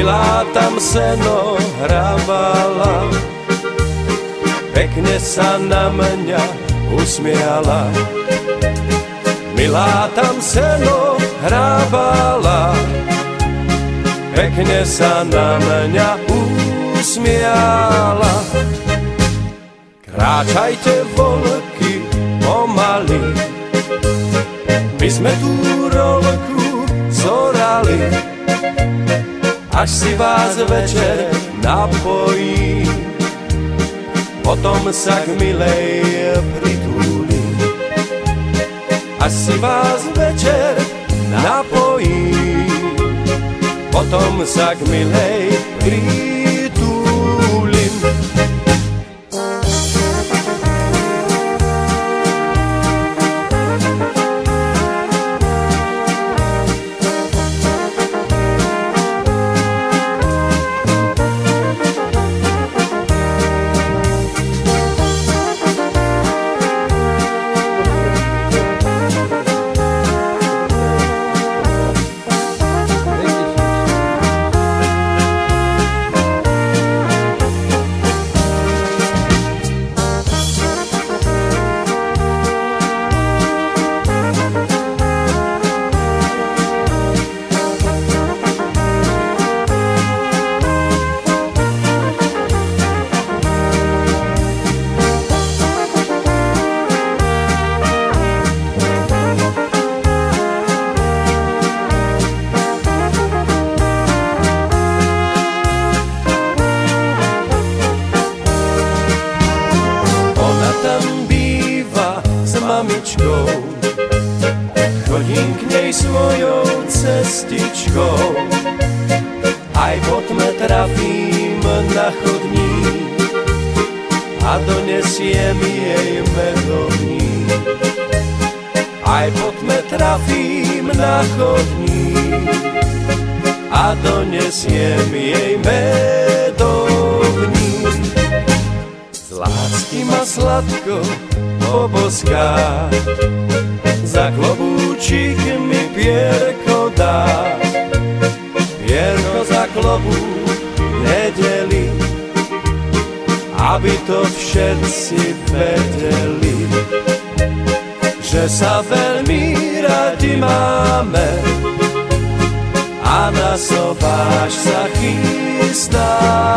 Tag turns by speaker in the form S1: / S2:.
S1: Milá tam seno hrávala, pekne sa na mňa usmiala. Milá tam seno hrávala, pekne sa na mňa usmiala. Kráčajte volky pomaly, my sme tú rolku zorali, až si vás večer napojí, potom sa k milej pritúlim. Až si vás večer napojí, potom sa k milej pritúlim. Mamičkou, chodím k nej svojou cestičkou, aj po tme trafím na chodník a donesiem jej medovník. Aj po tme trafím na chodník a donesiem jej medovník. Z lásky ma sladko poboská, za klobúčik mi pierko dá. Pierko za klobúk nedeli, aby to všetci vedeli, že sa veľmi radi máme a na sobáš sa chystáme.